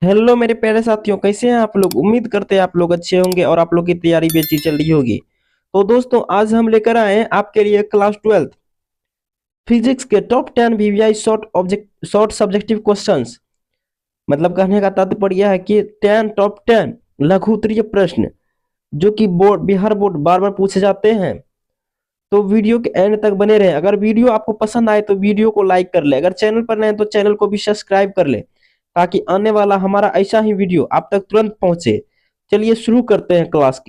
Hello मेरे प्यारे साथियों, कैसे हैं आप लोग। उम्मीद करते हैं आप लोग अच्छे होंगे और आप लोग की तैयारी भी अच्छी चल रही होगी। तो दोस्तों, आज हम लेकर आए हैं आपके लिए क्लास 12 फिजिक्स के top 10 VVI short subjective questions. मतलब कहने का तात्पर्य यह है कि 10 टॉप 10 लघु उत्तरीय प्रश्न जो कि बिहार बोर्ड बार बार पूछे जाते हैं। तो वीडियो के एंड तक बने रहे। अगर वीडियो आपको पसंद आए तो वीडियो को लाइक कर ले। अगर चैनल पर नए हैं तो चैनल को भी सब्सक्राइब कर ले, ताकि आने वाला हमारा ऐसा ही वीडियो आप तक तुरंत पहुंचे। चलिए शुरू करते हैं क्लास।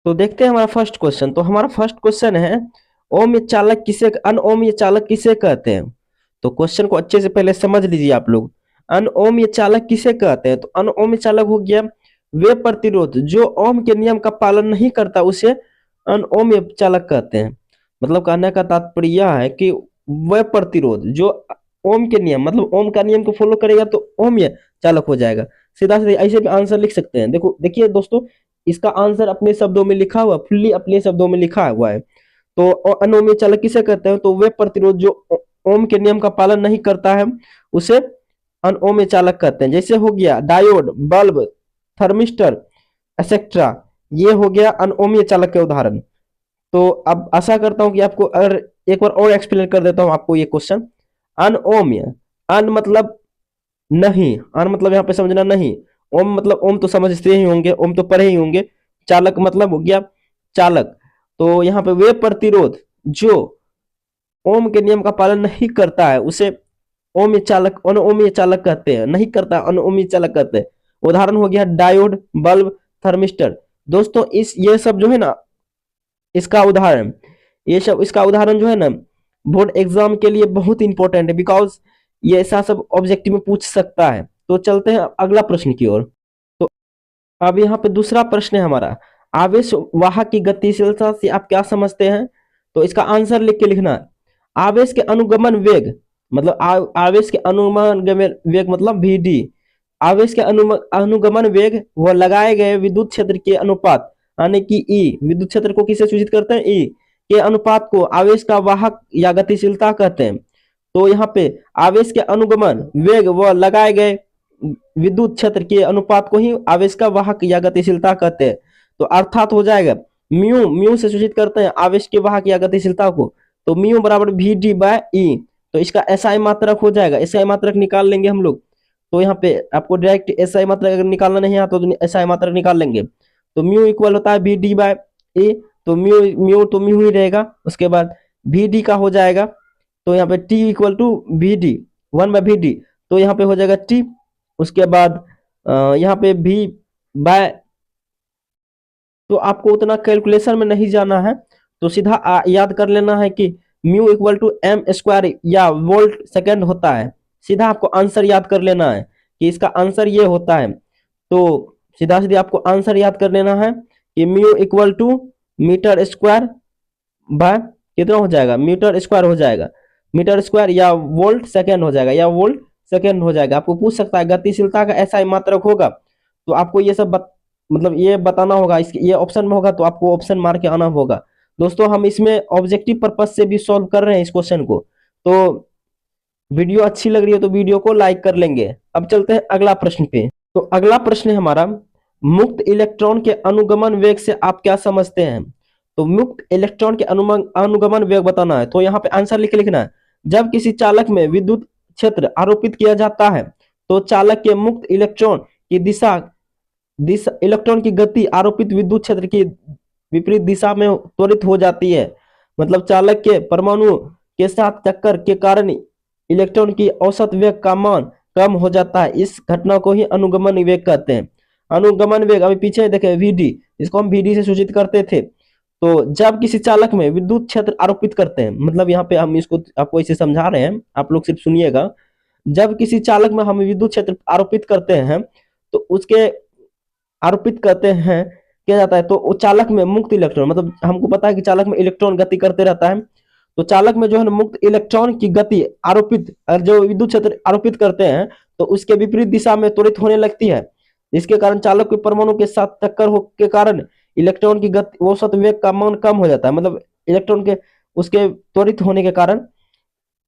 तो देखते हैं हमारा फर्स्ट क्वेश्चन। तो हमारा फर्स्ट क्वेश्चन है, अनियमित चालक किसे अनियमित चालक किसे कहते हैं। तो क्वेश्चन को अच्छे से पहले समझ लीजिए आप लोग। अनियमित चालक किसे कहते हैं। तो अनियमित चालक हो गया वे प्रतिरोध जो ओम के नियम का पालन नहीं करता, उसे अनियमित चालक कहते हैं। मतलब कहने का तात्पर्य यह है कि वह प्रतिरोध जो ओम के नियम, मतलब ओम का नियम को फॉलो करेगा तो ओम्य चालक हो जाएगा। सीधा सीधा ऐसे भी आंसर लिख सकते हैं। देखो देखिए दोस्तों, इसका आंसर अपने शब्दों में लिखा हुआ, फुल्ली अपने शब्दों में लिखा हुआ है। तो अनियमित चालक किसे कहते हैं। तो वे प्रतिरोध जो ओम के नियम का पालन नहीं करता है, उसे अनियमित चालक कहते हैं। जैसे हो गया डायोड, बल्ब, थर्मिस्टर एक्सेट्रा, ये हो गया अनियमित चालक के उदाहरण। तो अब आशा करता हूं कि आपको, अगर एक बार और एक्सप्लेन कर देता हूं आपको ये क्वेश्चन। अनओम्य, अन मतलब नहीं, अन मतलब यहाँ पे समझना नहीं। ओम मतलब ओम तो समझते ही होंगे, ओम तो पढ़े ही होंगे। चालक मतलब हो गया चालक। तो यहाँ पे वे प्रतिरोध जो ओम के नियम का पालन नहीं करता है, उसे ओम्य चालक अनओम्य चालक कहते हैं। नहीं करता अनओम्य चालक कहते हैं। उदाहरण हो गया डायोड, बल्ब, थर्मिस्टर। दोस्तों इस ये सब जो है ना, इसका उदाहरण, ये सब इसका उदाहरण जो है ना, बोर्ड एग्जाम के लिए बहुत इंपॉर्टेंट है, बिकॉज ये ऐसा सब ऑब्जेक्टिव में पूछ सकता है। तो चलते हैं अगला प्रश्न की ओर। तो अब यहाँ पे दूसरा प्रश्न है हमारा, आवेश वाहक की गतिशीलता से आप क्या समझते हैं। तो इसका आंसर लिख के लिखना है। आवेश के अनुगमन वेग, मतलब आवेश के अनुगमन वेग मतलब vd। आवेश के अनुगमन वेग वह लगाए गए विद्युत क्षेत्र के अनुपात, यानी कि ई, विद्युत क्षेत्र को किसे सूचित करते हैं, ई के अनुपात को आवेश का वाहक या गतिशीलता कहते हैं। तो यहाँ पे आवेश के अनुगमन वेग व लगाए गए विद्युत क्षेत्र के अनुपात को ही आवेश का वाहक या गतिशीलता कहते हैं। तो अर्थात हो जाएगा म्यू, म्यू से सूचित करते हैं आवेश के वाहक या गतिशीलता को। तो म्यू बराबर vd बाय ई। तो इसका एसआई मात्रक हो जाएगा, एसआई मात्रक निकाल लेंगे हम लोग। तो यहाँ पे आपको डायरेक्ट एसआई मात्रक अगर निकालना नहीं आता तो एसआई मात्रक निकाल लेंगे। तो म्यू इक्वल होता है vd बाय ए। तो म्यू म्यू तो म्यू ही रहेगा। उसके बाद vd का हो जाएगा, तो यहाँ पे t equal to vd, 1/vd। तो यहाँ पे हो जाएगा t। उसके बाद यहाँ पे v बाय, तो आपको उतना कैलकुलेशन में नहीं जाना है। तो सीधा याद कर लेना है कि mu equal to m square या वोल्ट सेकेंड होता है। सीधा आपको आंसर याद कर लेना है कि इसका आंसर ये होता है। तो सीधा सीधा आपको आंसर याद कर लेना है कि mu equal to metre square by कितना हो जाएगा, मीटर स्क्वायर हो जाएगा। मीटर स्क्वायर या वोल्ट सेकेंड हो जाएगा, या वोल्ट सेकेंड हो जाएगा। आपको पूछ सकता है गतिशीलता का ऐसा ही मात्रक होगा, तो आपको ये सब मतलब ये बताना होगा। इसके ये ऑप्शन में होगा तो आपको ऑप्शन मार के आना होगा। दोस्तों हम इसमें ऑब्जेक्टिव पर्पज से भी सॉल्व कर रहे हैं इस क्वेश्चन को। तो वीडियो अच्छी लग रही है तो वीडियो को लाइक कर लेंगे। अब चलते हैं अगला प्रश्न पे। तो अगला प्रश्न है हमारा, मुक्त इलेक्ट्रॉन के अनुगमन वेग से आप क्या समझते हैं। तो मुक्त इलेक्ट्रॉन के अनुगमन वेग बताना है। तो यहाँ पे आंसर लिख के लिखना है। जब किसी चालक में विद्युत क्षेत्र आरोपित किया जाता है, तो चालक के मुक्त इलेक्ट्रॉन की दिशा दिशा इलेक्ट्रॉन की गति आरोपित विद्युत क्षेत्र की विपरीत दिशा में त्वरित हो जाती है। मतलब चालक के परमाणु के साथ टक्कर के कारण इलेक्ट्रॉन की औसत वेग का मान कम हो जाता है। इस घटना को ही अनुगमन वेग कहते हैं। अनुगमन वेग अभी पीछे देखे vd, इसको हम vd से सूचित करते थे। तो जब किसी चालक में विद्युत क्षेत्र आरोपित करते हैं, मतलब यहाँ पे हम इसको आपको इसे समझा रहे हैं, आप लोग सिर्फ सुनिएगा। जब किसी चालक में हम विद्युत क्षेत्र आरोपित करते हैं, तो उसके आरोपित करते हैं किया जाता है, तो वो चालक में मुक्त इलेक्ट्रॉन, मतलब हमको पता है कि चालक में इलेक्ट्रॉन गति करते रहता है। तो चालक में जो है ना मुक्त इलेक्ट्रॉन की गति आरोपित, जो विद्युत क्षेत्र आरोपित करते हैं, तो उसके विपरीत दिशा में त्वरित होने लगती है। इसके कारण चालक के परमाणु के साथ टक्कर हो के कारण इलेक्ट्रॉन की गति औसत वेग का मान कम हो जाता है। मतलब इलेक्ट्रॉन के उसके त्वरित होने के कारण,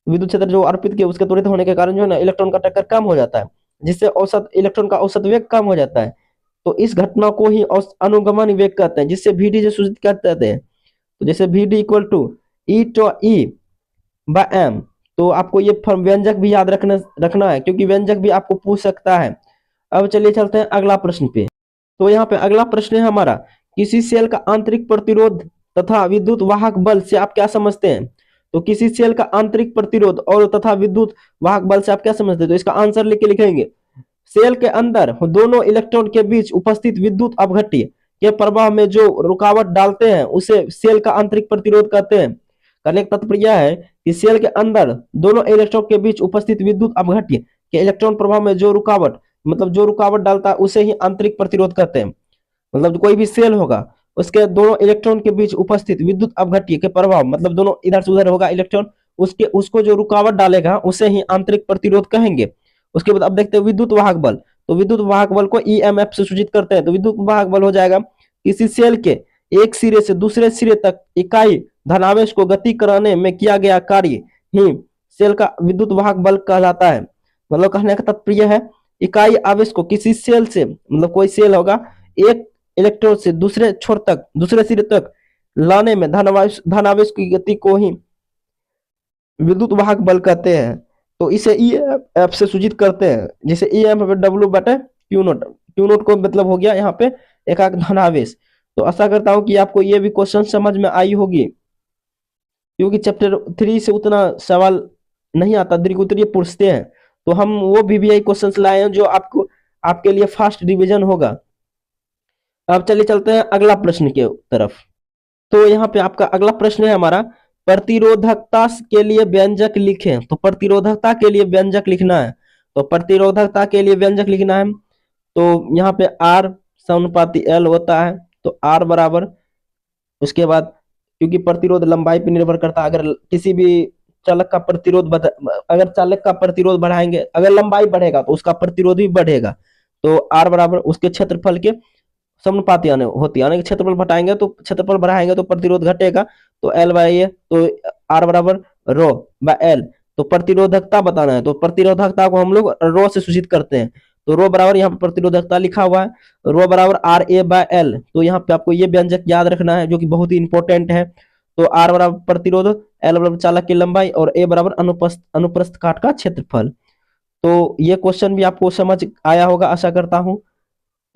विद्युत क्षेत्र जो अर्पित किया उसके त्वरित होने के कारण जो है ना इलेक्ट्रॉन का टक्कर कम हो जाता है। जिससे औसत इलेक्ट्रॉन का औसत वेग कम हो जाता है। तो इस घटना को ही अनुगमन वेग कहते हैं, जिससे VD से सूचित करते हैं। तो जैसे VD इक्वल टू E/E/m। तो आपको ये व्यंजक भी याद रखना है, क्योंकि व्यंजक भी आपको पूछ सकता है। अब चलिए चलते हैं अगला प्रश्न पे। तो यहाँ पे अगला प्रश्न है हमारा, किसी सेल का आंतरिक प्रतिरोध तथा विद्युत वाहक बल से आप क्या समझते हैं? तो किसी सेल का आंतरिक प्रतिरोध और तथा विद्युत वाहक बल से आप क्या समझते हैं? तो इसका आंसर लिख के लिखेंगे, सेल के अंदर दोनों इलेक्ट्रॉन के बीच उपस्थित विद्युत अपघट्य के प्रवाह में जो रुकावट डालते हैं उसे सेल का आंतरिक प्रतिरोध कहते हैं। कहने का तात्पर्य है कि सेल के अंदर दोनों इलेक्ट्रॉन के बीच उपस्थित विद्युत अपघट्य के इलेक्ट्रॉन प्रवाह में जो रुकावट, मतलब जो रुकावट डालता है उसे ही आंतरिक प्रतिरोध कहते हैं। मतलब कोई भी सेल होगा उसके दोनों इलेक्ट्रॉन के बीच उपस्थित विद्युत अपघट्य के प्रभाव, मतलब दोनों इधर से उधर होगा इलेक्ट्रॉन, उसको जो रुकावट डालेगा उसे ही आंतरिक प्रतिरोध कहेंगे। उसके बाद अब देखते हैं विद्युत वाहक बल। तो विद्युत वाहक बल को EMF से सूचित करते हैं। तो विद्युत वाहक बल हो जाएगा किसी सेल के एक सिरे से दूसरे सिरे तक इकाई धनावेश को गति कराने में किया गया कार्य ही सेल का विद्युत वाहक बल कहलाता है। मतलब कहने का तात्पर्य है इकाई आवेश को किसी सेल से, मतलब कोई सेल होगा, एक इलेक्ट्रोड से दूसरे छोर तक, दूसरे सिरे तक लाने में धनावेश की गति को ही विद्युत वाहक बल कहते हैं। तो इसे EMF से सूचित करते हैं, जैसे EMF W/Q0। Q0 को मतलब हो गया यहाँ पे एकाक धनावेश। तो आशा करता हूँ कि आपको ये भी क्वेश्चन समझ में आई होगी, क्योंकि चैप्टर 3 से उतना सवाल नहीं आता, दीर्घ पूछते हैं। तो हम वो VVI क्वेश्चंस लाए हैं जो आपके लिए फास्ट रिवीजन होगा। अब चलिए चलते हैं अगला प्रश्न के तरफ। तो यहाँ पे आपका अगला प्रश्न है हमारा, प्रतिरोधकता के लिए व्यंजक लिखें। तो प्रतिरोधकता के लिए व्यंजक लिखना है। तो प्रतिरोधकता के लिए व्यंजक लिखना है, तो यहाँ पे R समानुपाती L होता है। तो R बराबर, उसके बाद क्योंकि प्रतिरोध लंबाई पर निर्भर करता है, अगर किसी भी चालक का प्रतिरोध अगर चालक का प्रतिरोध बढ़ाएंगे, अगर लंबाई बढ़ेगा तो उसका प्रतिरोध भी बढ़ेगा। तो R बराबर उसके क्षेत्रफल के समानुपाती होती है, यानी कि क्षेत्रफल घटाएंगे तो क्षेत्रफल बढ़ाएंगे तो प्रतिरोध घटेगा। तो L/A, तो R बराबर रो बाय L। तो प्रतिरोधकता बताना है, तो प्रतिरोधकता को हम लोग रो से सूचित करते हैं। तो रो बराबर यहाँ पर प्रतिरोधकता लिखा हुआ है, रो बराबर RA/L। तो यहाँ पे आपको ये व्यंजक याद रखना है जो कि बहुत ही इंपॉर्टेंट है। तो R बराबर प्रतिरोध, L बराबर चालक की लंबाई और A बराबर अनुप्रस्थ काट का क्षेत्रफल। तो ये क्वेश्चन भी आपको समझ आया होगा आशा करता हूँ।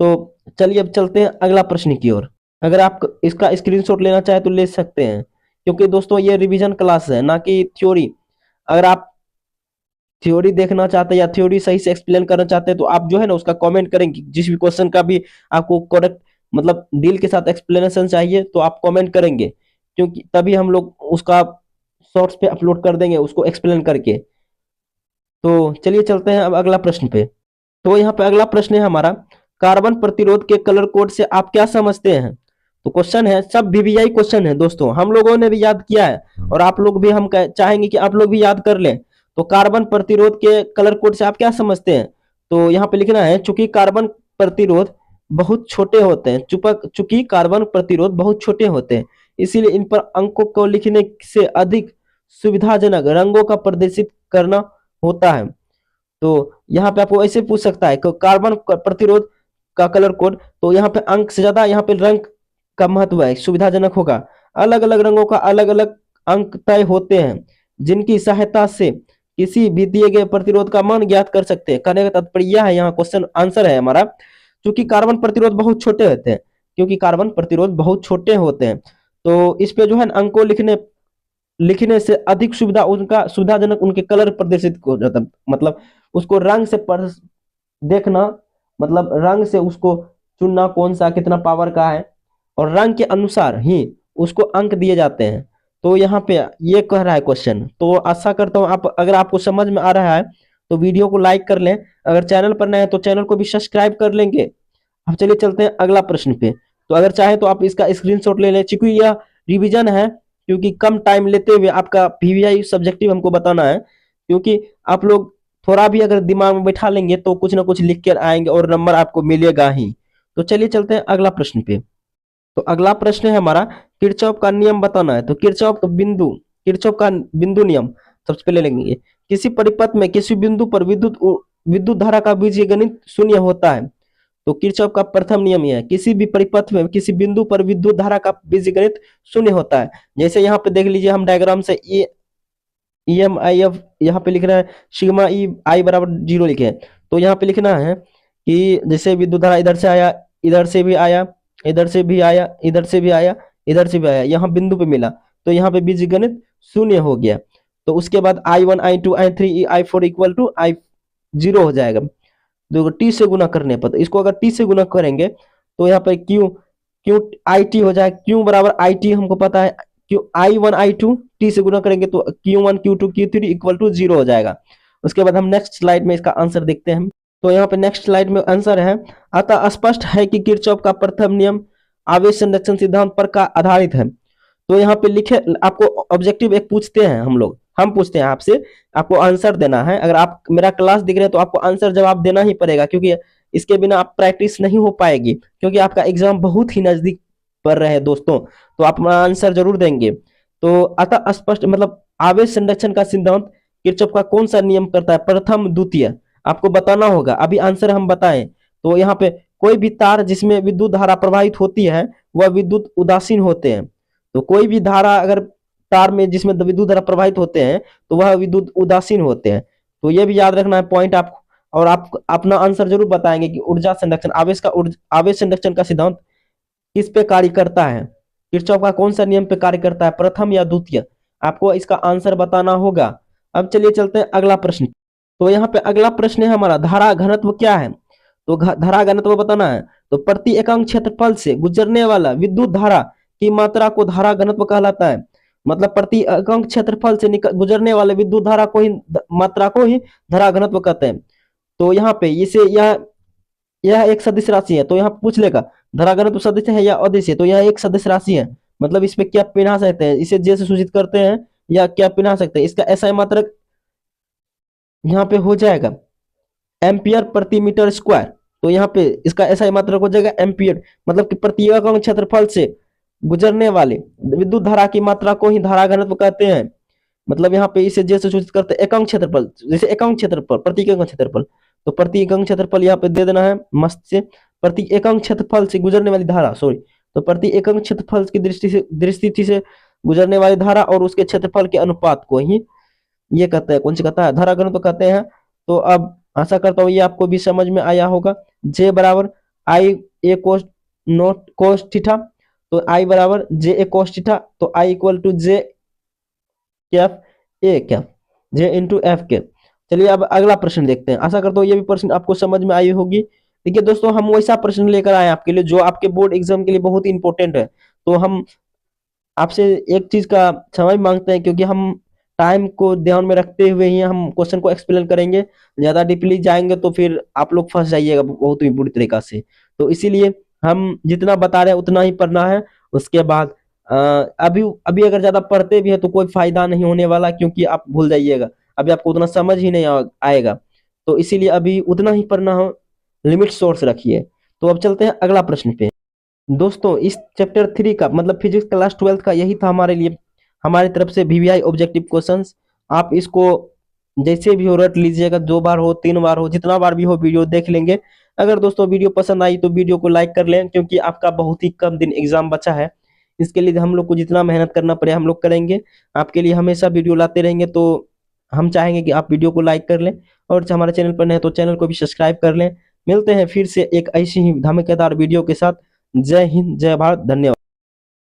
तो चलिए अब चलते हैं अगला प्रश्न की ओर। अगर आप इसका स्क्रीनशॉट लेना चाहे तो ले सकते हैं, क्योंकि दोस्तों ये रिवीजन क्लास है ना कि थ्योरी। अगर आप थ्योरी देखना चाहते हैं या थ्योरी सही से एक्सप्लेन करना चाहते हैं तो आप जो है ना उसका कमेंट करेंगे। जिस भी क्वेश्चन का भी आपको करेक्ट, मतलब दिल के साथ एक्सप्लेनेशन चाहिए तो आप कमेंट करेंगे, क्योंकि तभी हम लोग उसका शॉर्ट्स पे अपलोड कर देंगे उसको एक्सप्लेन करके। तो चलिए चलते हैं अब अगला प्रश्न पे। तो यहाँ पे अगला प्रश्न है हमारा, कार्बन प्रतिरोध के कलर कोड से आप क्या समझते हैं? तो क्वेश्चन है, सब VVI क्वेश्चन है दोस्तों, हम लोगों ने भी याद किया है और आप लोग भी, हम चाहेंगे कि आप लोग भी याद कर लें। तो कार्बन प्रतिरोध के कलर कोड से आप क्या समझते हैं? तो यहाँ पे लिखना है, चूंकि कार्बन प्रतिरोध बहुत छोटे होते हैं, चूंकि कार्बन प्रतिरोध बहुत छोटे होते हैं, इसीलिए इन पर अंकों को लिखने से अधिक सुविधाजनक रंगों का प्रदर्शित करना होता है। तो यहाँ पे आपको ऐसे पूछ सकता है कि कार्बन प्रतिरोध का कलर कोड, तो यहाँ पे अंक से ज्यादा यहाँ पे रंग का महत्व है, सुविधाजनक होगा। अलग अलग रंगों का अलग अलग अंक तय होते हैं, जिनकी सहायता से किसी भी दिए गए प्रतिरोध का मान ज्ञात कर सकते हैं। कहने का तात्पर्य है, यहाँ क्वेश्चन आंसर है हमारा, क्योंकि कार्बन प्रतिरोध बहुत छोटे होते हैं, क्योंकि कार्बन प्रतिरोध बहुत छोटे होते हैं, तो इस पे जो है अंकों लिखने से अधिक सुविधाजनक उनके कलर प्रदर्शित हो जाता है। मतलब उसको रंग से देखना, मतलब रंग से उसको चुनना कौन सा कितना पावर का है, और रंग के अनुसार ही उसको अंक दिए जाते हैं। तो यहाँ पे ये कह रहा है क्वेश्चन। तो आशा करता हूँ अगर आपको समझ में आ रहा है तो वीडियो को लाइक कर लें, अगर चैनल पर नए हैं तो चैनल को भी सब्सक्राइब कर लेंगे। अब चलिए चलते हैं अगला प्रश्न पे। तो अगर चाहे तो आप इसका स्क्रीनशॉट ले लें, क्योंकि यह रिवीजन है, क्योंकि कम टाइम लेते हुए आपका VVI सब्जेक्टिव हमको बताना है, क्योंकि आप लोग थोड़ा भी अगर दिमाग में बैठा लेंगे तो कुछ ना कुछ लिख कर आएंगे और नंबर आपको मिलेगा ही। तो चलिए चलते हैं अगला प्रश्न पे। तो अगला प्रश्न है हमारा, किरचॉफ का नियम बताना है। तो किरचॉफ का बिंदु नियम सबसे पहले लेंगे। किसी परिपथ में किसी बिंदु पर विद्युत विद्युत धारा का बीजगणित शून्य होता है। तो किरचॉफ का प्रथम नियम यह है, किसी भी परिपथ में किसी बिंदु पर विद्युत धारा का बीजगणित शून्य होता है। जैसे यहाँ पे देख लीजिए, हम डायग्राम से ई एम आई एफ यहाँ पे लिख रहा है, सिग्मा ई आई बराबर 0 लिखे हैं। तो यहाँ पे लिखना है कि जैसे विद्युत धारा इधर से आया, इधर से भी आया, इधर से भी आया, इधर से भी आया, इधर से भी आया, यहाँ बिंदु पे मिला, तो यहाँ पे बीजगणित शून्य हो गया। तो उसके बाद I1 I2 I3 I4 equal to I0 हो जाएगा। देखो टी से गुना करने पर, तो इसको अगर टी से गुना करेंगे तो यहाँ पे क्यू क्यू आई टी हो जाएगा। क्यू बराबर आई टी हमको पता है, क्यू I1 I2 टी से गुना करेंगे तो Q1 Q2 Q3 equal to 0 हो जाएगा। उसके बाद हम नेक्स्ट स्लाइड में इसका आंसर देखते हैं। तो यहाँ पे नेक्स्ट स्लाइड में आंसर है, अतः स्पष्ट है कि किरचॉफ का प्रथम नियम आवेश संरक्षण सिद्धांत पर का आधारित है। तो यहाँ पे लिखे, आपको ऑब्जेक्टिव एक पूछते हैं हम पूछते हैं आपसे, आपको आंसर देना है। अगर आप मेरा क्लास देख रहे हैं तो आपको आंसर जवाब देना ही पड़ेगा, क्योंकि इसके बिना आप प्रैक्टिस नहीं हो पाएगी, क्योंकि आपका एग्जाम बहुत ही नजदीक पड़ रहे हैं दोस्तों। तो आप आंसर जरूर देंगे। तो अतः स्पष्ट मतलब आवेश संरक्षण का सिद्धांत किरचॉफ का कौन सा नियम करता है, प्रथम द्वितीय, आपको बताना होगा। अभी आंसर हम बताएं तो यहाँ पे कोई भी तार जिसमें विद्युत धारा प्रवाहित होती है वह विद्युत उदासीन होते हैं। तो कोई भी धारा अगर तार में जिसमें विद्युत धारा प्रवाहित होते हैं तो वह विद्युत उदासीन होते हैं। तो ये भी याद रखना है पॉइंट आप। और आप अपना आंसर जरूर बताएंगे कि ऊर्जा संरक्षण आवेश संरक्षण का सिद्धांत किस पे कार्य करता है, किरचॉफ का कौन सा नियम पे कार्य करता है, प्रथम या द्वितीय, आपको इसका आंसर बताना होगा। अब चलिए चलते हैं अगला प्रश्न। तो यहाँ पे अगला प्रश्न है हमारा, धारा घनत्व क्या है। तो धारा घनत्व बताना है। तो प्रति एकांक क्षेत्रफल से गुजरने वाला विद्युत धारा की मात्रा को धारा घनत्व कहलाता है। मतलब प्रति एकांक क्षेत्रफल से गुजरने वाले विद्युत धारा को ही मात्रा को ही धारा घनत्व कहते हैं। तो यहाँ पे इसे यह एक सदिश राशि है, तो यहाँ पूछ लेगा धारा घनत्व सदिश है या अदिश है। तो यह एक सदिश राशि है, मतलब इस पे क्या पिना सकते हैं, इसे जे से सूचित करते हैं या क्या पिना सकते हैं। इसका ऐसा मात्रक यहाँ पे हो जाएगा एम्पियर प्रति मीटर स्क्वायर। तो यहाँ पे इसका ऐसा मात्रक हो जाएगा एम्पियर, मतलब कि प्रति एकांक क्षेत्रफल से गुजरने वाले विद्युत धारा की मात्रा को ही धारा घनत्व कहते हैं। मतलब यहाँ पे इसे जैसे सूचित करते हैं एकांक क्षेत्रफल, जैसे एकांक क्षेत्रफल प्रति एकांक क्षेत्रफल, तो प्रति एकांक क्षेत्रफल यहाँ पे दे देना है मस्त से, प्रति एकांक क्षेत्रफल से गुजरने वाली धारा, सॉरी, तो प्रति एकांक क्षेत्रफल की दृष्टि से गुजरने वाली धारा और उसके क्षेत्रफल के अनुपात को ही ये कहते हैं, कौन सी कहता है, धारा घनत्व कहते हैं। तो अब आशा करता हूँ ये आपको भी समझ में आया होगा। जे बराबर आई ए कोस नोट कोस थीटा, तो आई बराबर जे ए कोस थीटा, तो I equal to J cap a cap, J into F K. चलिए अब अगला प्रश्न देखते हैं। आशा करता हूँ ये भी प्रश्न आपको समझ में आई होगी। देखिए दोस्तों, हम वैसा प्रश्न लेकर आए आपके लिए जो आपके बोर्ड एग्जाम के लिए बहुत ही इंपॉर्टेंट है। तो हम आपसे एक चीज का समय मांगते हैं, क्योंकि हम टाइम को ध्यान में रखते हुए ही हम क्वेश्चन को एक्सप्लेन करेंगे। ज्यादा डीपली जाएंगे तो फिर आप लोग फंस जाइएगा बहुत ही बुरी तरीका से। तो इसीलिए हम जितना बता रहे हैं उतना ही पढ़ना है। उसके बाद अभी अभी अगर ज्यादा पढ़ते भी है तो कोई फायदा नहीं होने वाला, क्योंकि आप भूल जाइएगा, अभी आपको उतना समझ ही नहीं आएगा। तो इसीलिए अभी उतना ही पढ़ना हो, लिमिट सोर्स रखिए। तो अब चलते हैं अगला प्रश्न पे। दोस्तों इस चैप्टर 3 का मतलब फिजिक्स क्लास 12 का यही था हमारे लिए, हमारी तरफ से वीवीआई ऑब्जेक्टिव क्वेश्चंस। आप इसको जैसे भी हो रट लीजिएगा, 2 बार हो 3 बार हो, जितना बार भी हो वीडियो देख लेंगे। अगर दोस्तों वीडियो पसंद आई तो वीडियो को लाइक कर लें, क्योंकि आपका बहुत ही कम दिन एग्जाम बचा है। इसके लिए हम लोग को जितना मेहनत करना पड़े हम लोग करेंगे, आपके लिए हमेशा वीडियो लाते रहेंगे। तो हम चाहेंगे कि आप वीडियो को लाइक कर लें, और हमारे चैनल पर नए तो चैनल को भी सब्सक्राइब कर लें। मिलते हैं फिर से एक ऐसी ही धमाकेदार वीडियो के साथ। जय हिंद, जय भारत, धन्यवाद।